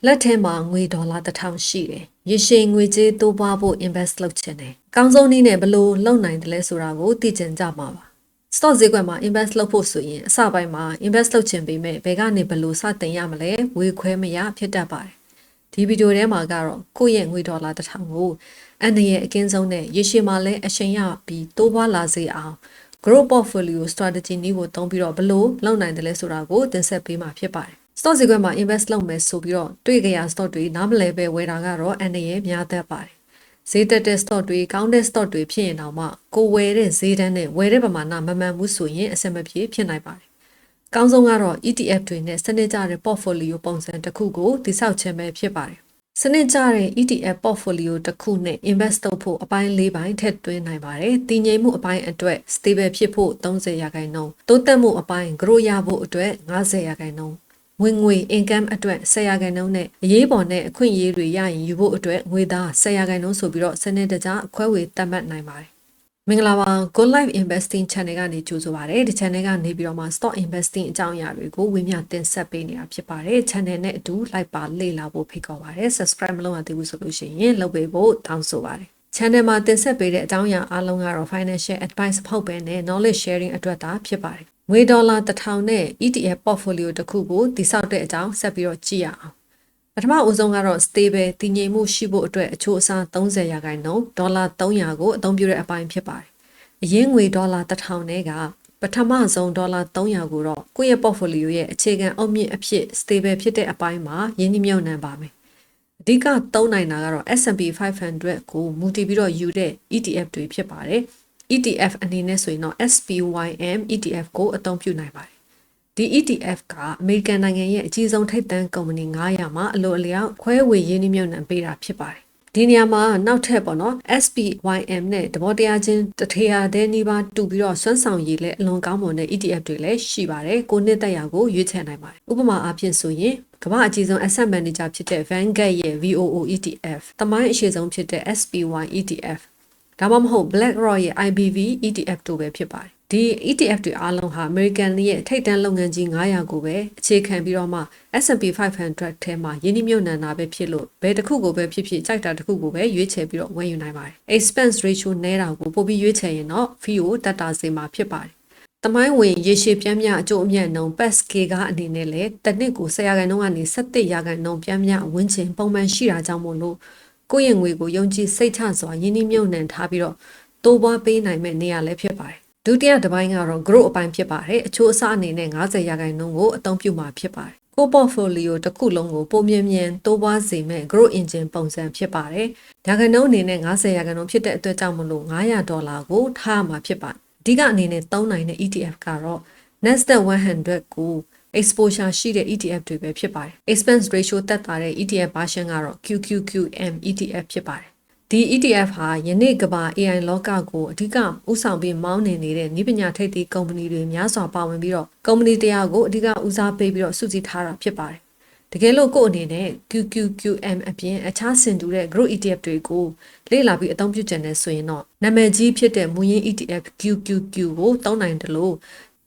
လက်ထဲမှာငွေဒေါ်လာ1000ရှိတယ်။ရေရှည်ငွေကြေးတိုးပွားဖို့ invest လုပ်ချင်တယ်။အကောင်းဆုံးနည်းနဲ့ဘယ်လိုလုပ်နိုင်တယ်လဲဆိုတာကိုသိချင်ကြမှာပါ။ stock ဈေးကွက်မှာ invest လုပ်ဖို့ဆိုရင်အစပိုင်းမှာ invest လုပ်ချင်ပေမဲ့ဘယ်ကနေဘယ်လိုစတင်ရမလဲဝေခွဲမရဖြစ်တတ်ပါတယ်။ဒီဗီဒီယိုထဲမှာကတော့ကိုယ့်ရဲ့ငွေဒေါ်လာ1000ကိုအနည်းရဲ့အကင်းဆုံးနဲ့ရေရှည်မှာလည်းအချိန်ရပြီးတိုးပွားလာစေအောင် grow portfolio strategy နည်းကိုသုံးပြီးတော့ဘယ်လိုလုပ်နိုင်တယ်လဲဆိုတာကိုတင်ဆက်ပေးမှာဖြစ်ပါတယ်။ stock ဈေးကွက်မှာ invest လုပ်မယ်ဆိုပြီးတော့တွေ့ကြရ stock တွေနားမလည်ပဲဝယ်တာကတော့အနည်းရဲ့များတတ်ပါတယ်။ဈေးတက်တဲ့ stock တွေကောင်းတဲ့ stock တွေဖြစ်ရင်တော့မှကိုဝယ်တဲ့ဈေးတန်းနဲ့ဝယ်တဲ့ပမာဏမမှန်ဘူးဆိုရင်အဆင်မပြေဖြစ်နိုင်ပါတယ်။အကောင်းဆုံးကတော့ ETF တွေနဲ့စနစ်ကျတဲ့ portfolio ပုံစံတစ်ခုကိုတည်ဆောက်ခြင်းပဲဖြစ်ပါတယ်။စနစ်ကျတဲ့ ETF portfolio တစ်ခုနဲ့ invest လုပ်ဖို့အပိုင်း၄ပိုင်းထည့်သွင်းနိုင်ပါတယ်။တည်ငြိမ်မှုအပိုင်းအတွက် stable ဖြစ်ဖို့30%တိုးတက်မှုအပိုင်း grow ရဖို့အတွက်50%ဝင်ငွေ income အတွက်10%နဲ့အရေးပေါ်နဲ့အခွင့်အရေးတွေရရင်ယူဖို့အတွက်ငွေသား10%ဆိုပြီးတော့စနစ်တကျအခွဲဝေသတ်မှတ်နိုင်ပါတယ်။မင်္ဂလာပါ Good Life Investing Channel ကနေကြိုဆိုပါရစေ။ဒီ channel ကနေပြီးတော့မှ stock investing အကြောင်းအရာတွေကိုဝေမျှတင်ဆက်ပေးနေတာဖြစ်ပါတယ်။ channel နဲ့အတူ like ပါလေ့လာဖို့ဖိတ်ခေါ်ပါတယ်။ subscribe မလုပ်ရသေးဘူးဆိုလို့ရှိရင်လုပ်ပေးဖို့တောင်းဆိုပါတယ်။ channel မှာတင်ဆက်ပေးတဲ့အကြောင်းအရာအားလုံးကတော့ financial advice မဟုတ်ဘဲနဲ့ knowledge sharing အတွက်သာဖြစ်ပါတယ်။ငွေဒေါ်လာ1000နဲ့ ETF portfolio တစ်ခုကိုတည်ဆောက်တဲ့အကြောင်းဆက်ပြီးတော့ကြည့်ရအောင်။ပထမဦးဆုံးကတော့ stable တည်ငြိမ်မှုရှိဖို့အတွက်အချိုးအစား30%ဒေါ်လာ300ကိုအသုံးပြုတဲ့အပိုင်းဖြစ်ပါတယ်။အရင်းငွေဒေါ်လာ1000နဲ့ကပထမဆုံးဒေါ်လာ300ကိုတော့ကိုယ့်ရဲ့ portfolio ရဲ့အခြေခံအုတ်မြင့်အဖြစ် stable ဖြစ်တဲ့အပိုင်းမှာရင်းနှီးမြှုပ်နှံပါမယ်။အဓိကသုံးနိုင်တာကတော့ S&P 500ကိုမူတည်ပြီးတော့ယူတဲ့ ETF တွေဖြစ်ပါတယ်။ ETF အနေနဲ့ဆိုရင်တော့ SPYM ETF ကိုအသုံးပြုနိုင်ပါတယ်။ဒီ ETF ကအမေရိကန်နိုင်ငံရဲ့အကြီးဆုံးထိပ်တန်းကုမ္ပဏီ900မှာအလိုအလျောက်ခွဲဝေရင်းနှီးမြှုပ်နှံပေးတာဖြစ်ပါတယ်။ဒီနေရာမှာနောက်ထပ်ပေါ့နော် SPYM နဲ့သဘောတရားချင်းတထေရာတဲ့နှီးပါတူပြီးတော့စွမ်းဆောင်ရည်လည်းအလွန်ကောင်းမွန်တဲ့ ETF တွေလည်းရှိပါတယ်။ကိုနှစ်သက်ရာကိုရွေးချယ်နိုင်ပါတယ်။ဥပမာအားဖြင့်ဆိုရင်ကမ္ဘာအကြီးဆုံး asset manager ဖြစ်တဲ့ Vanguard ရဲ့ VOO ETF သမိုင်းအရှိဆုံးဖြစ်တဲ့ SPY ETF ဒါမှမဟုတ် BlackRock ရဲ့ IBV ETF တို့ပဲဖြစ်ပါတယ်။ဒီ ETF တွေအားလုံးဟာ American ရဲ့ထိပ်တန်းလုပ်ငန်းကြီး900ကိုပဲအခြေခံပြီးတော့မှ S&P 500ထဲမှာယင်းနှိမ့်မြုပ်နှံတာပဲဖြစ်လို့ဘယ်တစ်ခုကိုပဲဖြစ်ဖြစ်ကြိုက်တာတစ်ခုကိုပဲရွေးချယ်ပြီးတော့ဝယ်ယူနိုင်ပါတယ်။ Expense ratio နည်းတာကိုပိုပြီးရွေးချယ်ရင်တော့ fee ကိုတက်တာစေမှာဖြစ်ပါတယ်။တမိုင်းဝင်ရေရှည်ပြန်းမြအကျိုးအမြတ်နှုန်း PESK ကအနေနဲ့လည်းတစ်နှစ်ကို10%ကနေ17%ပြန်းမြဝန်းကျင်ပုံမှန်ရှိတာကြောင့်မို့လို့ကိုယ့်ရဲ့ငွေကိုယုံကြည်စိတ်ချစွာယင်းနှိမ့်မြုပ်နှံထားပြီးတော့တိုးပွားပေးနိုင်မဲ့နေရာလည်းဖြစ်ပါတယ်။ဒုတိယတစ်ပိုင်းကတော့ grow အပိုင်းဖြစ်ပါတယ်။အချိုးအစားအနေနဲ့50%ကိုအသုံးပြုမှာဖြစ်ပါတယ်။ကို portfolio တစ်ခုလုံးကိုပုံမြင်မြန်တိုးပွားစေမဲ့ grow engine ပုံစံဖြစ်ပါတယ်။ရာခိုင်နှုန်းအနေနဲ့50%ဖြစ်တဲ့အတွက်ကြောင့်မလို့$900ကိုထားမှာဖြစ်ပါတယ်။အဓိကအနေနဲ့သုံးနိုင်တဲ့ ETF ကတော့ Nasdaq 100ကိုexposure ရှိတဲ့ ETF တွေပဲဖြစ်ပါတယ်။ Expense ratio တက်တာတဲ့ ETF version ကတော့ QQQM ETF ဖြစ်ပါတယ်။ဒီ ETF ဟာယနေ့ကမ္ဘာ AI လောကကိုအဓိကဥဆောင်ပြီးမောင်းနှင်နေတဲ့နည်းပညာထိပ်သီးကုမ္ပဏီတွေများစွာပါဝင်ပြီးတော့ကုမ္ပဏီတရားကိုအဓိကဦးစားပေးပြီးတော့စုစည်းထားတာဖြစ်ပါတယ်။တကယ်လို့ကိုယ့်အနေနဲ့ QQQM အပြင်အခြားဆင်တူတဲ့ Growth ETF တွေကိုလေ့လာပြီးအသုံးပြုကြတယ်ဆိုရင်တော့နာမည်ကြီးဖြစ်တဲ့မူရင်း ETF QQQ ကိုသုံးနိုင်တယ်လို့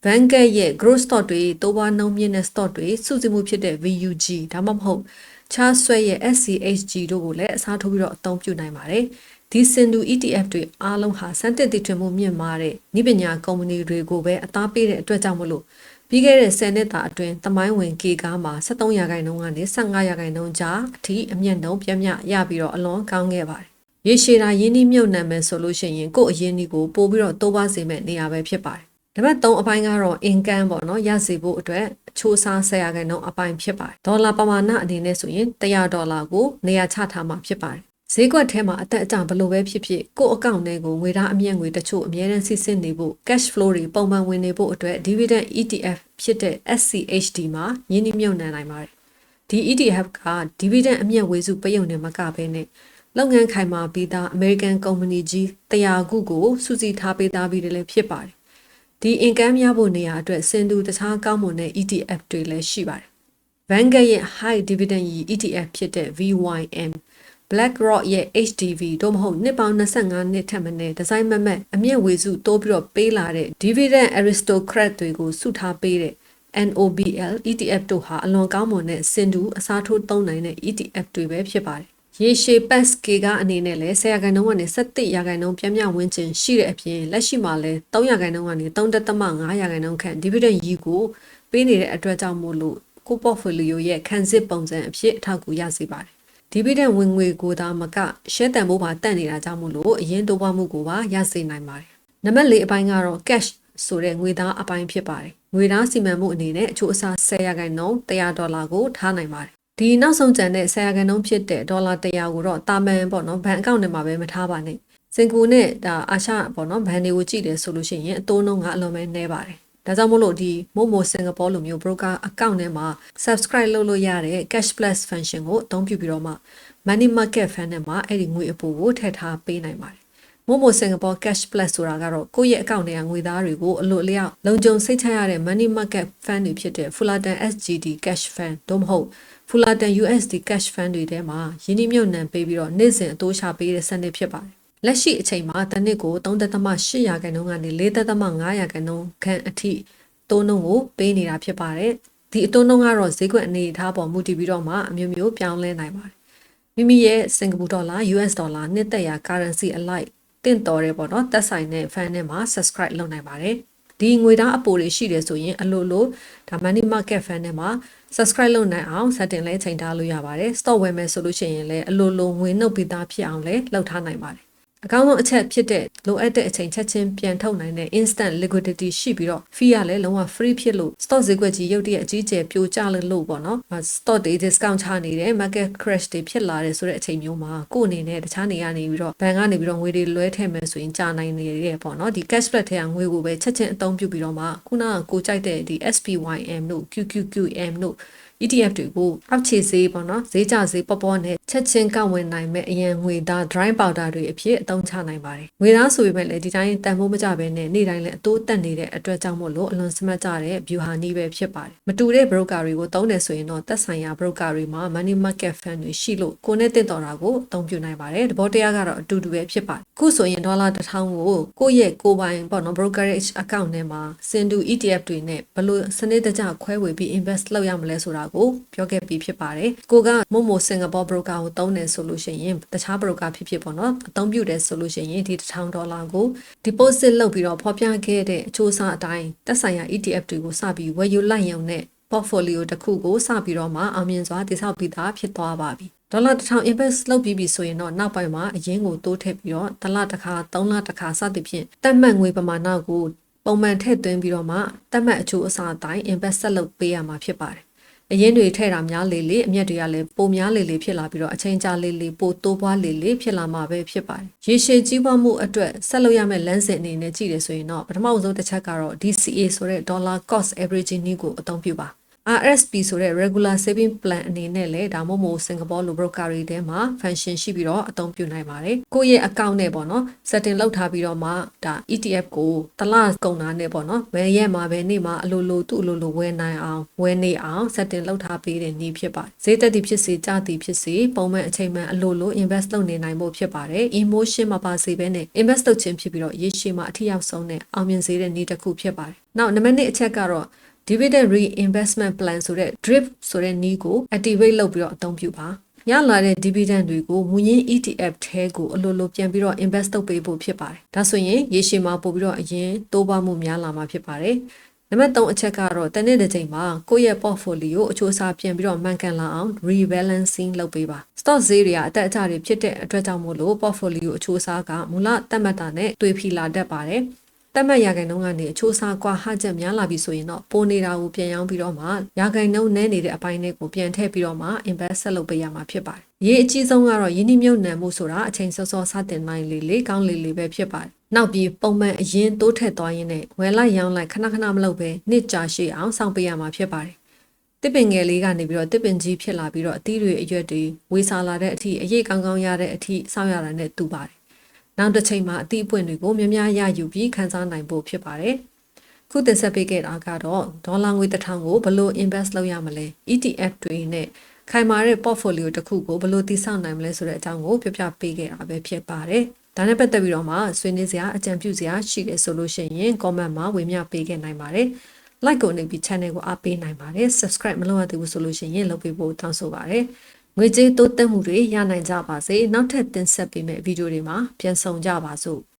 Vanguard ရဲ့ growth stock တွေတိုးပွားနှုန်းမြင့်တဲ့ stock တွေစုစည်းမှုဖြစ်တဲ့ VUG ဒါမှမဟုတ် Chartswell ရဲ့ SCHG တို့ကိုလည်းအစားထိုးပြီးတော့အသုံးပြုနိုင်ပါတယ်။ဒီစင်တူ ETF တွေအားလုံးဟာစံတက်တည်ထွင်မှုမြင့်မားတဲ့နည်းပညာကုမ္ပဏီတွေကိုပဲအသားပေးတဲ့အတွက်ကြောင့်မလို့ပြီးခဲ့တဲ့10နှစ်တာအတွင်းသမိုင်းဝင်ကေကားမှာ73%ကနေ15%ကြားအထိအမြင့်နှုန်းပြမြရပြီးတော့အလွန်ကောင်းခဲ့ပါတယ်။ရေရှည်တာရင်းနှီးမြှုပ်နှံမယ်ဆိုလို့ရှိရင်ကိုယ့်အရင်းအနှီးကိုပို့ပြီးတော့တိုးပွားစေမဲ့နေရာပဲဖြစ်ပါတယ်။နံပါတ်3အပိုင်းကတော့ income ပေါ့နော်ရစေဖို့အတွက်အချိုးအစား10%အပိုင်းဖြစ်ပါတယ်ဒေါ်လာပမာဏအနေနဲ့ဆိုရင်$100ကိုနေရာချထားမှာဖြစ်ပါတယ်ဈေးကွက်ထဲမှာအသက်အကျဘလို့ပဲဖြစ်ဖြစ်ကိုယ့်အကောင့်ထဲကိုငွေသားအမြတ်ငွေတချို့အမြဲတမ်းစီးဆင်းနေဖို့ cash flow တွေပုံမှန်ဝင်နေဖို့အတွက် dividend ETF ဖြစ်တဲ့ SCHD မှာယင်းနှိမ့်မြှုပ်နှံနိုင်ပါတယ်ဒီ ETF က dividend အမြတ်ဝေစုပေးုံနဲ့မကဘဲနဲ့လုပ်ငန်းခိုင်မာပြီးသား American ကုမ္ပဏီကြီး100ခုကိုစုစည်းထားပေးသားပြီးတယ်လည်းဖြစ်ပါတယ်ဒီ income ရဖို့နေရာအတွက်စင်တူတခြားကောင်းမွန်တဲ့ ETF တွေလည်းရှိပါတယ်။ Vanguard ရဲ့ high dividend yield ETF ဖြစ်တဲ့ VYM, BlackRock ရဲ့ HDV တို့မဟုတ်နှစ်ပေါင်း25နှစ်ထက်မနည်းဒီဇိုင်းမမတ်အမြင့်ဝေစုတိုးပြီးတော့ပေးလာတဲ့ dividend aristocrat တွေကိုစုထားပေးတဲ့ NOBL ETF တို့ဟာအလွန်ကောင်းမွန်တဲ့စင်တူအစားထိုးသုံးနိုင်တဲ့ ETF တွေပဲဖြစ်ပါတယ်။ရေရှည် PASK ကအနေနဲ့လည်း10%ကနေ17%ပြန်မြဝင်ခြင်းရှိတဲ့အပြင်လက်ရှိမှာလည်း3%ကနေ3.5%ခန့် dividend yield ကိုပေးနေတဲ့အတွက်ကြောင့်မို့လို့ကို portfolio ရဲ့ခံစစ်ပုံစံအဖြစ်အထောက်အကူရစေပါတယ်။ dividend ဝင်ငွေကိုသာမက share တန်ဖိုးပါတက်နေတာကြောင့်မို့လို့အရင်တိုးပွားမှုကိုပါရစေနိုင်ပါတယ်။နံပါတ်4အပိုင်းကတော့ cash ဆိုတဲ့ငွေသားအပိုင်းဖြစ်ပါတယ်။ငွေသားစီမံမှုအနေနဲ့အချို့အစား10%$100ကိုထားနိုင်ပါတယ်။ဒီနောက်ဆုံးကျန်တဲ့10%ဖြစ်တဲ့$100ကိုတော့တာမန်ပေါ့နော်ဘဏ်အကောင့်ထဲမှာပဲမထားပါနဲ့။စင်ကူနဲ့ဒါအာရှပေါ့နော်ဘဏ်တွေကိုကြည့်တယ်ဆိုလို့ရှိရင်အတိုးနှုန်းကအလွန်ပဲနည်းပါတယ်။ဒါကြောင့်မို့လို့ဒီMomo Singapore လိုမျိုး broker account ထဲမှာ subscribe လုပ်လို့ရတဲ့ cash plus function ကိုအသုံးပြုပြီးတော့မှ money market fund ထဲမှာအဲ့ဒီငွေအပိုကိုထည့်ထားပေးနိုင်ပါတယ်။ Momo Singapore Cash Plus ဆိုတာကတော့ကိုယ့်ရဲ့အကောင့်ထဲကငွေသားတွေကိုအလို့အလျောက်လုံခြုံစိတ်ချရတဲ့ money market fund တွေဖြစ်တဲ့ Fullerton SGD Cash Fund တို့မဟုတ် Fullerton USD Cash Fund တွေထဲမှာယင်းနှမြုပ်နှံပေးပြီးတော့နေ့စဉ်အတိုးချပေးတဲ့စနစ်ဖြစ်ပါတယ်။လက်ရှိအချိန်မှာတစ်နှစ်ကို3.8%ကနေ4.5%ခန့်အထိတိုးနှုန်းကိုပေးနေတာဖြစ်ပါတယ်။ဒီအတိုးနှုန်းကတော့ဈေးကွက်အနေအထားပေါ်မူတည်ပြီးတော့မှအမျိုးမျိုးပြောင်းလဲနိုင်ပါတယ်။မိမိရဲ့စင်ကာပူဒေါ်လာ US ဒေါ်လာနှစ်သက်ရာ currency အလိုက်တင့်တော်တယ်ပေါ့နော်သက်ဆိုင်တဲ့ fan ထဲမှာ subscribe လုပ်နိုင်ပါတယ်ဒီငွေသားအပိုတွေရှိတယ်ဆိုရင်အလိုလိုဒါ money market fan ထဲမှာ subscribe လုပ်နိုင်အောင် setting လဲချိန်ထားလို့ရပါတယ် stock ဝယ်မယ်ဆိုလို့ရှိရင်လည်းအလိုလိုငွေနှုတ်ပြီးသားဖြစ်အောင်လဲလုပ်ထားနိုင်ပါတယ်အကောင်းဆုံးအချက်ဖြစ်တဲ့လိုအပ်တဲ့အချိန်ချက်ချင်းပြန်ထုတ်နိုင်တဲ့ instant liquidity ရှိပြီးတော့ fee ရလည်းလုံးဝ free ဖြစ်လို့ stock ဈေးကွက်ကြီးရုတ်တရက်အကြီးကျယ်ပြိုကျလို့ပေါ့နော် stock တွေ discount ချနေတယ် market crash တွေဖြစ်လာတယ်ဆိုတဲ့အချိန်မျိုးမှာကိုယ့်အနေနဲ့တခြားနေရာနေပြီးတော့ဘဏ်ကနေပြီးတော့ငွေတွေလွှဲထည့်မယ်ဆိုရင်ကြာနိုင်နေတယ်ပေါ့နော်ဒီ cash flow ထဲကငွေကိုပဲချက်ချင်းအသုံးပြုပြီးတော့မှခုနကကိုကြိုက်တဲ့ဒီ SPYM တို့ QQQM တို့ETF တွေကိုအောက်ခြေဈေးပေါ့နော်ဈေးကျဈေးပေါ်ပေါ်နဲ့ချက်ချင်းကောက်ဝင်နိုင်မဲ့အရန်ငွေသား dry powder တွေအဖြစ်အသုံးချနိုင်ပါတယ်ငွေသားဆိုပေမဲ့လည်းဒီတိုင်းတန်ဖိုးမကြဘဲနဲ့နေ့တိုင်းလည်းအတိုးတက်နေတဲ့အတွက်ကြောင့်မို့လို့အလွန်စမတ်ကြတဲ့ view ဟာနီးပဲဖြစ်ပါတယ်မတူတဲ့ broker တွေကိုသုံးတယ်ဆိုရင်တော့သက်ဆိုင်ရာ broker တွေမှာ money market fund တွေရှိလို့ကိုနဲ့တင့်တော်တာကိုအသုံးပြုနိုင်ပါတယ်သဘောတရားကတော့အတူတူပဲဖြစ်ပါတယ်ခုဆိုရင်ဒေါ်လာ1000ကိုကိုယ့်ရဲ့ကိုယ်ပိုင်ပေါ့နော် brokerage account ထဲမှာစင်တူ ETF တွေနဲ့ဘယ်လိုစနစ်တကျခွဲဝေပြီး invest လုပ်ရမလဲဆိုတာကိုပြောခဲ့ပြီးဖြစ်ပါတယ်ကိုက Momo Singapore broker ကိုသုံးတယ်ဆိုလို့ရှိရင်တခြား broker ဖြစ်ဖြစ်ပေါ့နော်အသုံးပြုတယ်ဆိုလို့ရှိရင်ဒီ$1000ကို deposit လုပ်ပြီးတော့ဖော်ပြခဲ့တဲ့အချိုးအစားအတိုင်းသက်ဆိုင်ရာ ETF တွေကိုစပြီးဝယ်ယူလိုက်ရုံနဲ့ portfolio တစ်ခုကိုစပြီးတော့မှအောင်မြင်စွာတည်ဆောက်ပြီးသားဖြစ်သွားပါပြီဒေါ်လာ1000 invest လုပ်ပြီးပြီဆိုရင်တော့နောက်ပိုင်းမှာအရင်းကိုတိုးထည့်ပြီးတော့တစ်လတစ်ခါ3လတစ်ခါစသဖြင့်တတ်မှတ်ငွေပမာဏကိုပုံမှန်ထည့်သွင်းပြီးတော့မှတတ်မှတ်အချိုးအစားအတိုင်း invest ဆက်လုပ်ပေးရမှာဖြစ်ပါတယ်အရင်တွေထည့်တာများလေလေအမျက်တွေကလည်းပိုများလေလေဖြစ်လာပြီးတော့အချိန်ကြာလေလေပိုတိုးပွားလေလေဖြစ်လာမှာပဲဖြစ်ပါတယ်ရေရှည်ကြီးပွားမှုအတွက်ဆက်လုပ်ရမယ့်လမ်းစဉ်အနေနဲ့ကြည့်ရဆိုရင်တော့ပထမဆုံးတစ်ချက်ကတော့ DCA ဆိုတဲ့ Dollar Cost Averaging နည်းကိုအသုံးပြုပါ RSP ဆိုတဲ့ Regular Saving Plan အနေနဲ့လည်းဒါ Momo Singapore လို broker တွေထဲမှာ function ရှိပြီးတော့အသုံးပြုနိုင်ပါတယ်ကိုယ့်ရဲ့ account နဲ့ပေါ့နော် setting လုပ်ထားပြီးတော့မှဒါ ETF ကိုတစ်လကုန်တာနဲ့ပေါ့နော်ဘယ်ရက်မှာဘယ်နေ့မှာအလိုလိုသူ့အလိုလိုဝယ်နိုင်အောင်ဝယ်နေအောင် setting လုပ်ထားပေးတဲ့နည်းဖြစ်ပါတယ်ဈေးသက်တည်ဖြစ်စေကျသည်ဖြစ်စေပုံမှန်အချိန်မှန်အလိုလို invest လုပ်နေနိုင်ဖို့ဖြစ်ပါတယ် emotion မပါစေဘဲနဲ့ invest လုပ်ခြင်းဖြစ်ပြီးတော့ရေရှည်မှာအထီးရောက်ဆုံးနဲ့အောင်မြင်စေတဲ့နည်းတစ်ခုဖြစ်ပါတယ်နောက်နံပါတ်1အချက်ကတော့ dividend reinvestment plan ဆိုတဲ့ DRIP ဆိုတဲ့နည်းကို activate လုပ်ပြီးတော့အသုံးပြုပါရလာတဲ့ dividend တွေကိုမူရင်း ETF ထဲကိုအလိုလိုပြန်ပြီးတော့ invest လုပ်ပေးဖို့ဖြစ်ပါတယ်ဒါဆိုရင်ရေရှည်မှာပို့ပြီးတော့အရင်တိုးပွားမှုများလာမှာဖြစ်ပါတယ်နံပါတ်3အချက်ကတော့တနေ့တစ်ချိန်မှာကိုယ့်ရဲ့ portfolio အချိုးအစားပြန်ပြီးတော့မှန်ကန်လာအောင် rebalancing လုပ်ပေးပါ stock ဈေးတွေကအတက်အကျတွေဖြစ်တဲ့အတွက်ကြောင့်မို့လို့ portfolio အချိုးအစားကမူလသတ်မှတ်တာနဲ့တွေးဖီလာတတ်ပါတယ်တတ်မှတ်ရာခိုင်နှုန်းကနေအချိုးအစားကွာဟချက်များလာပြီဆိုရင်တော့ပိုနေတာကိုပြန်ရောင်းပြီးတော့မှရာခိုင်နှုန်းနည်းနေတဲ့အပိုင်းတွေကိုပြန်ထည့်ပြီးတော့မှ invest ဆက်လုပ်ပေးရမှာဖြစ်ပါတယ်။ရေးအကြီးဆုံးကတော့ယင်းနှမြုပ်နှံမှုဆိုတာအချိန်စောစောစတင်နိုင်လေကောင်းလေပဲဖြစ်ပါတယ်။နောက်ပြီးပုံမှန်အရင်တိုးထက်သွားရင်းနဲ့ဝယ်လိုက်ရောင်းလိုက်ခဏခဏမလုပ်ပဲနှစ်ကြာရှည်အောင်စောင့်ပေးရမှာဖြစ်ပါတယ်။တစ်ပင်ငယ်လေးကနေပြီးတော့တစ်ပင်ကြီးဖြစ်လာပြီးတော့အသီးတွေအရွက်တွေဝေစာလာတဲ့အထိအရေးကောင်းကောင်းရတဲ့အထိစောင့်ရတာနဲ့တူပါတယ်နောက်တစ်ချိန်မှာအသီးအပွင့်တွေကိုများများရယူပြီးခန်းစားနိုင်ဖို့ဖြစ်ပါတယ်။ခုတင်ဆက်ပေးခဲ့တာကတော့ဒေါ်လာငွေ1000ကိုဘယ်လို invest လုပ်ရမလဲ ETF တွေနဲ့ခိုင်မာတဲ့ portfolio တစ်ခုကိုဘယ်လိုတည်ဆောက်နိုင်မလဲဆိုတဲ့အကြောင်းကိုပြပြပေးခဲ့တာပဲဖြစ်ပါတယ်။ဒါနဲ့ပတ်သက်ပြီးတော့မှဆွေးနွေးစရာအကြံပြုစရာရှိတယ်ဆိုလို့ရှိရင် comment မှာဝေမျှပေးခဲ့နိုင်ပါတယ်။ like ကိုနှိပ်ပြီး channel ကိုအားပေးနိုင်ပါတယ် subscribe မလုပ်ရသေးဘူးဆိုလို့ရှိရင်လုပ်ပေးဖို့တောင်းဆိုပါတယ်ငွေကြေးတိုးတက်မှုတွေရနိုင်ကြပါစေနောက်ထပ်တင်ဆက်ပေးမယ့်ဗီဒီယိုတွေမှာပြန်ဆောင်ကြပါစို့